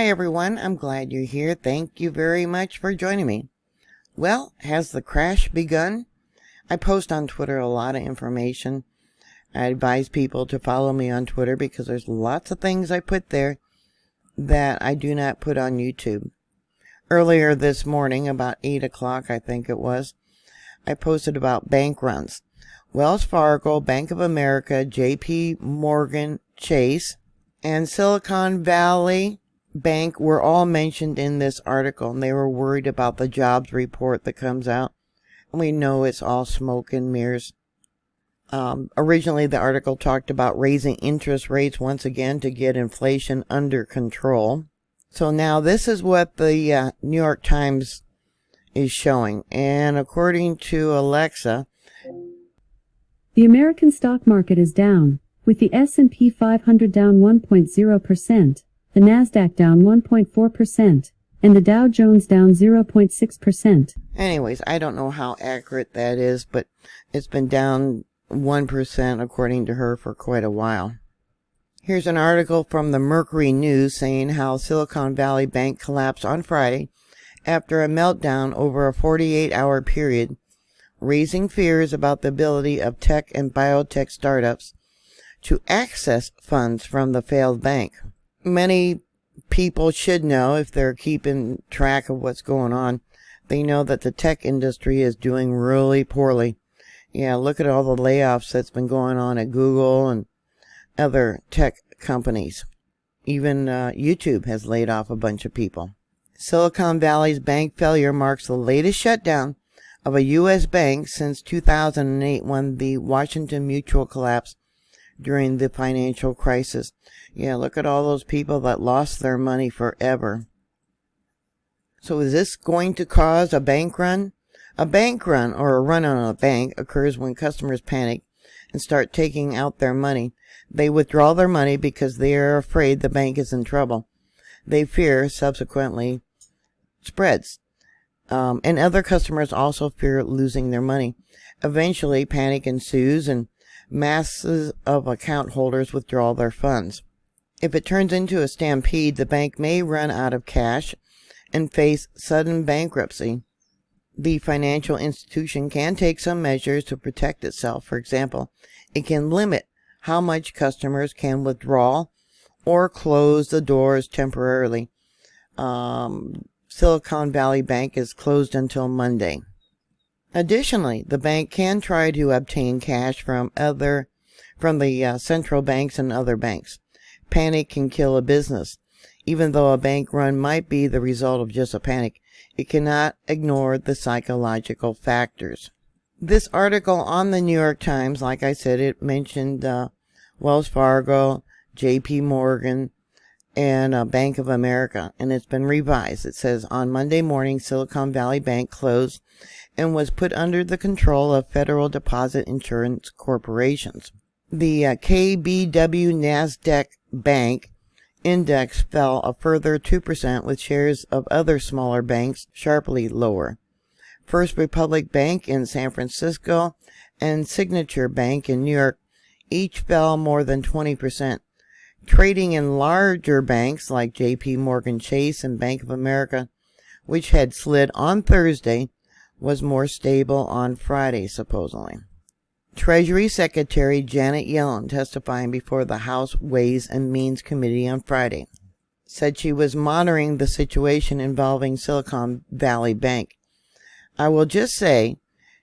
Hi everyone, I'm glad you're here. Thank you very much for joining me. Well, has the crash begun? I post on Twitter a lot of information. I advise people to follow me on Twitter because there's lots of things I put there that I do not put on YouTube. Earlier this morning, about 8 o'clock I think it was, I posted about bank runs. Wells Fargo, Bank of America, JP Morgan Chase, and Silicon Valley Bank were all mentioned in this article, and they were worried about the jobs report that comes out. We know it's all smoke and mirrors. Originally, the article talked about raising interest rates once again to get inflation under control. So now this is what the New York Times is showing. And according to Alexa, the American stock market is down, with the S&P 500 down 1.0%, the Nasdaq down 1.4%, and the Dow Jones down 0.6%. Anyways, I don't know how accurate that is, but it's been down 1% according to her for quite a while. Here's an article from the Mercury News saying how Silicon Valley Bank collapsed on Friday after a meltdown over a 48-hour period, raising fears about the ability of tech and biotech startups to access funds from the failed bank. Many people should know, if they're keeping track of what's going on, they know that the tech industry is doing really poorly. Yeah, look at all the layoffs that's been going on at Google and other tech companies. Even YouTube has laid off a bunch of people. Silicon Valley's bank failure marks the latest shutdown of a U.S. bank since 2008, when the Washington Mutual collapsed during the financial crisis. Yeah, look at all those people that lost their money forever. So is this going to cause a bank run? A bank run, or a run on a bank, occurs when customers panic and start taking out their money. They withdraw their money because they are afraid the bank is in trouble. They fear subsequently spreads. And other customers also fear losing their money. Eventually, panic ensues and masses of account holders withdraw their funds. If it turns into a stampede, the bank may run out of cash and face sudden bankruptcy. The financial institution can take some measures to protect itself. For example, it can limit how much customers can withdraw or close the doors temporarily. Silicon Valley Bank is closed until Monday. Additionally, the bank can try to obtain cash from the central banks and other banks. Panic can kill a business. Even though a bank run might be the result of just a panic, it cannot ignore the psychological factors. This article on the New York Times, like I said, it mentioned Wells Fargo, JP Morgan, and Bank of America, and it's been revised. It says, on Monday morning, Silicon Valley Bank closed and was put under the control of Federal Deposit Insurance corporations. The KBW Nasdaq Bank index fell a further 2%, with shares of other smaller banks sharply lower. First Republic Bank in San Francisco and Signature Bank in New York each fell more than 20%. Trading in larger banks like JP Morgan Chase and Bank of America, which had slid on Thursday, was more stable on Friday, supposedly. Treasury Secretary Janet Yellen, testifying before the House Ways and Means Committee on Friday, said she was monitoring the situation involving Silicon Valley Bank. I will just say,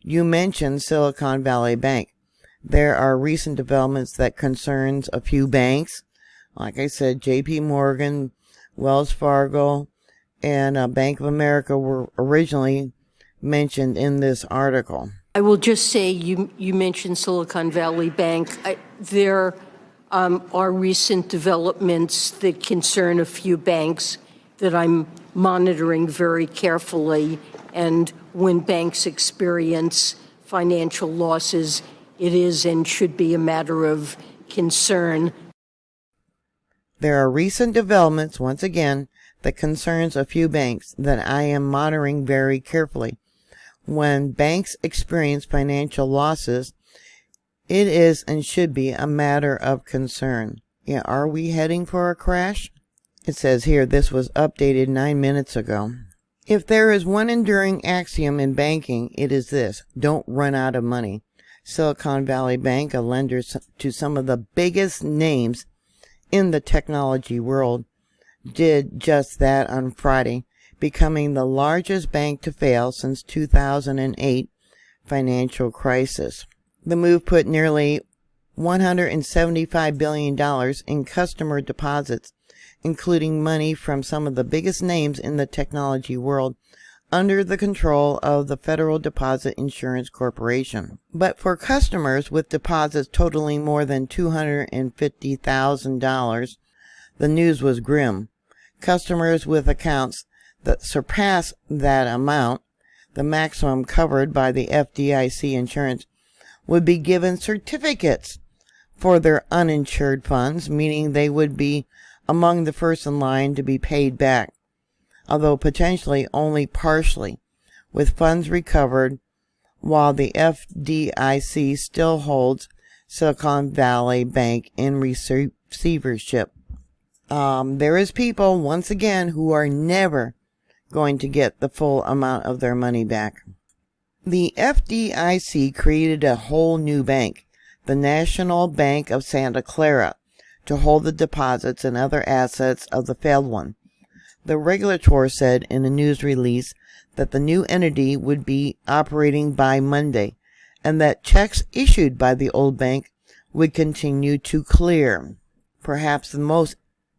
you mentioned Silicon Valley Bank. There are recent developments that concerns a few banks. Like I said, JP Morgan, Wells Fargo, and Bank of America were originally mentioned in this article. I will just say you mentioned Silicon Valley Bank. There are recent developments that concern a few banks that I'm monitoring very carefully. And when banks experience financial losses, it is and should be a matter of concern. There are recent developments, once again, that concerns a few banks that I am monitoring very carefully. When banks experience financial losses, it is and should be a matter of concern. Yeah, are we heading for a crash? It says here this was updated 9 minutes ago. If there is one enduring axiom in banking, it is this: don't run out of money. Silicon Valley Bank, a lender to some of the biggest names in the technology world, did just that on Friday, becoming the largest bank to fail since 2008 financial crisis. The move put nearly $175 billion in customer deposits, including money from some of the biggest names in the technology world, under the control of the Federal Deposit Insurance Corporation. But for customers with deposits totaling more than $250,000, the news was grim. Customers with accounts that surpass that amount, the maximum covered by the FDIC insurance, would be given certificates for their uninsured funds, meaning they would be among the first in line to be paid back, although potentially only partially, with funds recovered, while the FDIC still holds Silicon Valley Bank in receivership. There is people, once again, who are never going to get the full amount of their money back. The FDIC created a whole new bank, the National Bank of Santa Clara, to hold the deposits and other assets of the failed one. The Regulators said in a news release that the new entity would be operating by Monday, and that checks issued by the old bank would continue to clear. Perhaps the most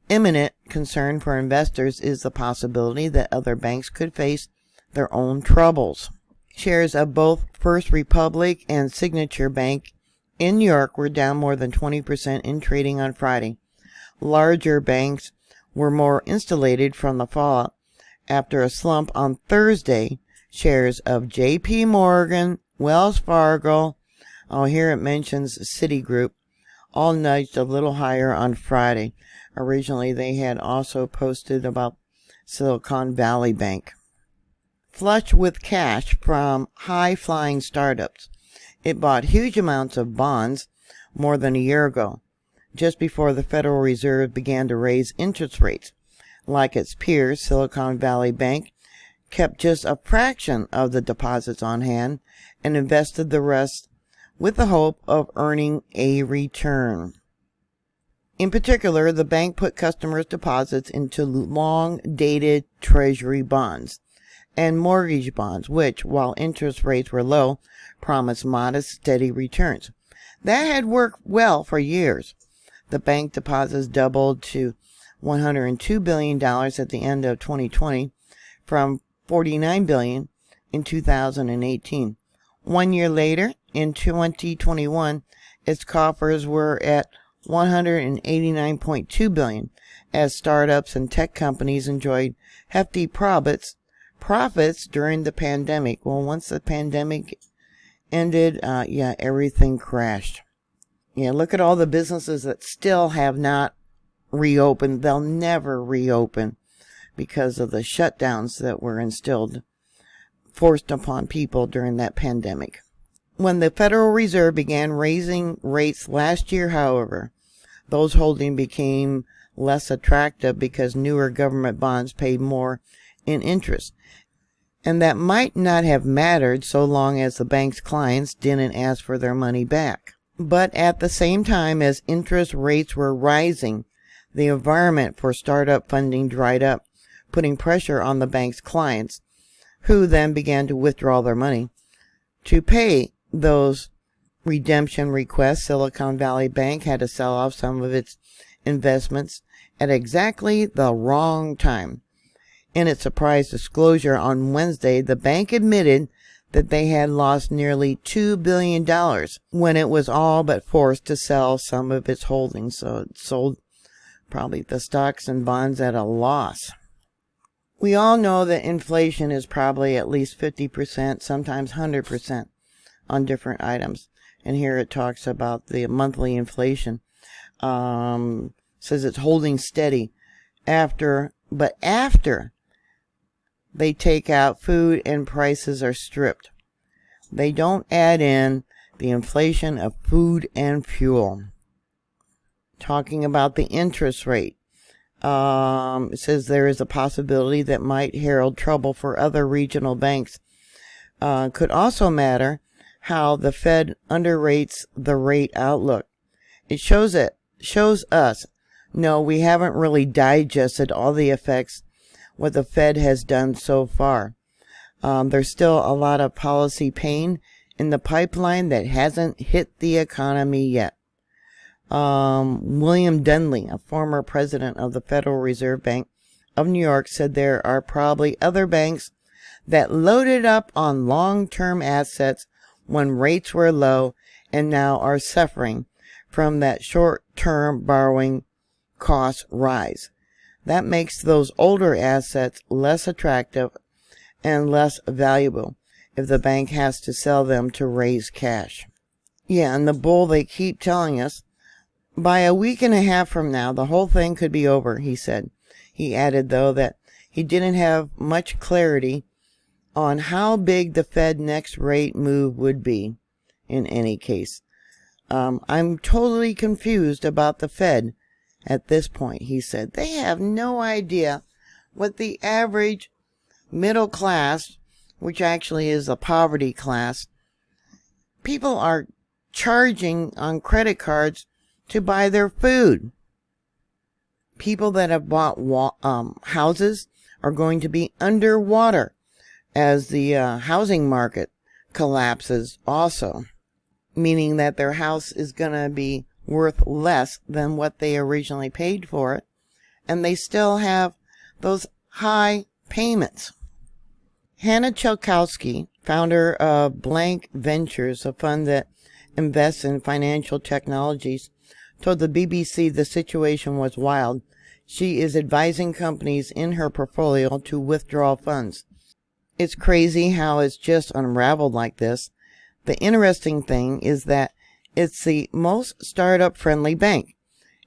imminent concern for investors is the possibility that other banks could face their own troubles. Shares of both First Republic and Signature Bank in New York were down more than 20% in trading on Friday. Larger banks were more insulated from the fallout after a slump on Thursday. Shares of JP Morgan, Wells Fargo, here it mentions Citigroup, all nudged a little higher on Friday. Originally, they had also posted about Silicon Valley Bank. Flush with cash from high-flying startups, it bought huge amounts of bonds more than a year ago, just before the Federal Reserve began to raise interest rates. Like its peers, Silicon Valley Bank kept just a fraction of the deposits on hand and invested the rest with the hope of earning a return. In particular, the bank put customers' deposits into long-dated Treasury bonds and mortgage bonds, which, while interest rates were low, promised modest, steady returns. That had worked well for years. The bank deposits doubled to $102 billion at the end of 2020 from $49 billion in 2018. 1 year later, in 2021, its coffers were at $189.2 billion, as startups and tech companies enjoyed hefty profits during the pandemic. Well, once the pandemic ended, everything crashed. Look at all the businesses that still have not reopened. They'll never reopen because of the shutdowns that were forced upon people during that pandemic. When the Federal Reserve began raising rates last year, however, those holding became less attractive because newer government bonds paid more in interest. And that might not have mattered so long as the bank's clients didn't ask for their money back. But at the same time as interest rates were rising, the environment for startup funding dried up, putting pressure on the bank's clients, who then began to withdraw their money. To pay those redemption requests, Silicon Valley Bank had to sell off some of its investments at exactly the wrong time. In its surprise disclosure on Wednesday, the bank admitted that they had lost nearly $2 billion when it was all but forced to sell some of its holdings. So it sold probably the stocks and bonds at a loss. We all know that inflation is probably at least 50%, sometimes 100% on different items. And here it talks about the monthly inflation. Says it's holding steady after they take out food and prices are stripped. They don't add in the inflation of food and fuel. Talking about the interest rate. It says there is a possibility that might herald trouble for other regional banks. Could also matter how the Fed underrates the rate outlook. It shows us, no, we haven't really digested all the effects what the Fed has done so far. There's still a lot of policy pain in the pipeline that hasn't hit the economy yet. William Dunley, a former president of the Federal Reserve Bank of New York, said there are probably other banks that loaded up on long-term assets when rates were low and now are suffering from that short-term borrowing cost rise. That makes those older assets less attractive and less valuable if the bank has to sell them to raise cash. Yeah, and the bull they keep telling us, by a week and a half from now, the whole thing could be over, he said. He added, though, that he didn't have much clarity on how big the Fed next rate move would be in any case. I'm totally confused about the Fed at this point, he said. They have no idea what the average middle class, which actually is a poverty class, people are charging on credit cards to buy their food. People that have bought houses are going to be underwater as the housing market collapses also, meaning that their house is going to be worth less than what they originally paid for it, and they still have those high payments. Hannah Chalkowski, founder of Blank Ventures, a fund that invests in financial technologies, told the BBC the situation was wild. She is advising companies in her portfolio to withdraw funds. It's crazy how it's just unraveled like this. The interesting thing is that it's the most startup-friendly bank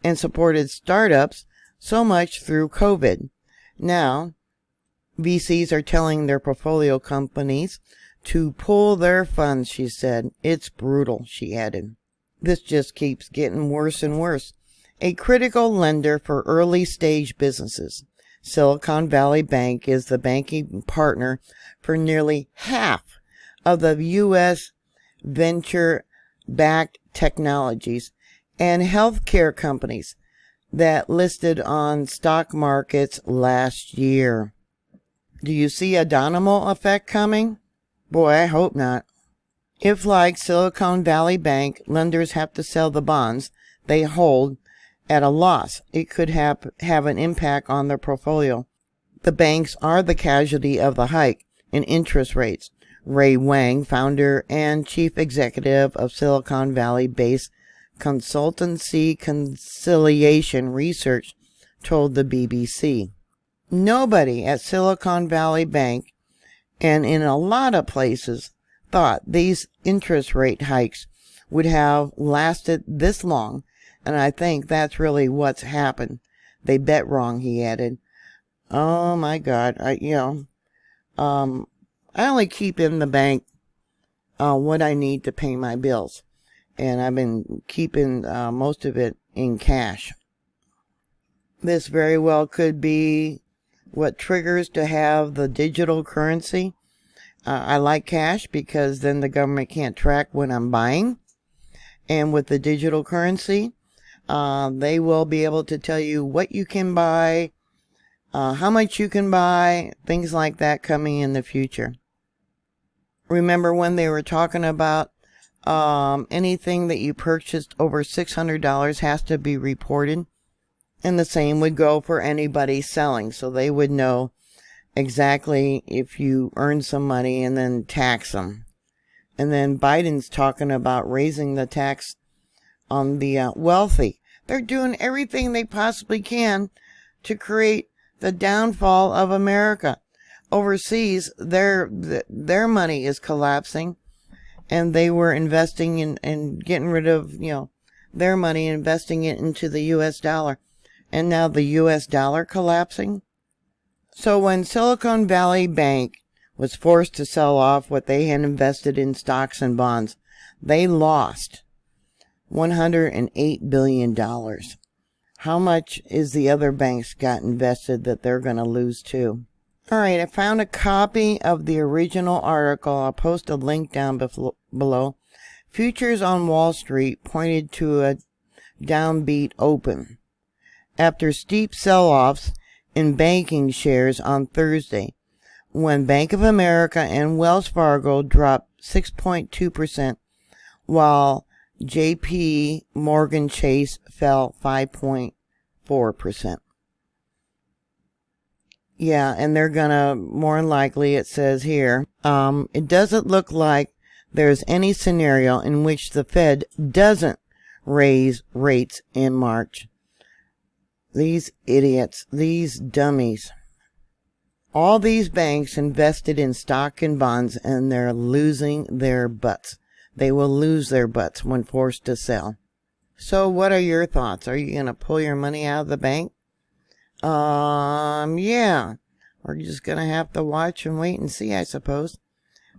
and supported startups so much through COVID. Now, VCs are telling their portfolio companies to pull their funds, she said. It's brutal, she added. This just keeps getting worse and worse. A critical lender for early-stage businesses, Silicon Valley Bank is the banking partner for nearly half of the U.S. venture-backed technologies and healthcare companies that listed on stock markets last year. Do you see a domino effect coming? Boy, I hope not. If, like Silicon Valley Bank, lenders have to sell the bonds they hold at a loss, it could have an impact on their portfolio. The banks are the casualty of the hike in interest rates. Ray Wang, founder and chief executive of Silicon Valley-based consultancy Conciliation Research, told the BBC. Nobody at Silicon Valley Bank and in a lot of places thought these interest rate hikes would have lasted this long, and I think that's really what's happened. They bet wrong, he added. Oh my God, I only keep in the bank what I need to pay my bills, and I've been keeping most of it in cash. This very well could be what triggers to have the digital currency. I like cash because then the government can't track what I'm buying. And with the digital currency, they will be able to tell you what you can buy, how much you can buy, things like that coming in the future. Remember when they were talking about anything that you purchased over $600 has to be reported? And the same would go for anybody selling, so they would know exactly if you earn some money and then tax them. And then Biden's talking about raising the tax on the wealthy. They're doing everything they possibly can to create the downfall of America. Overseas, their money is collapsing, and they were investing in getting rid of, their money, investing it into the U.S. dollar. And now the U.S. dollar collapsing. So when Silicon Valley Bank was forced to sell off what they had invested in stocks and bonds, they lost $108 billion. How much is the other banks got invested that they're going to lose too? All right, I found a copy of the original article. I'll post a link down below. Futures on Wall Street pointed to a downbeat open after steep sell-offs in banking shares on Thursday, when Bank of America and Wells Fargo dropped 6.2%, while JP Morgan Chase fell 5.4%. Yeah, and they're gonna, more than likely, it says here, it doesn't look like there's any scenario in which the Fed doesn't raise rates in March. These idiots, these dummies. All these banks invested in stock and bonds, and they're losing their butts. They will lose their butts when forced to sell. So what are your thoughts? Are you gonna pull your money out of the bank? Yeah. We're just gonna have to watch and wait and see, I suppose.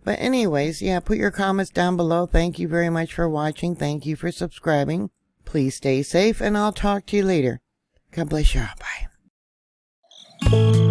But anyways, yeah, put your comments down below. Thank you very much for watching. Thank you for subscribing. Please stay safe, and I'll talk to you later. God bless you all. Bye.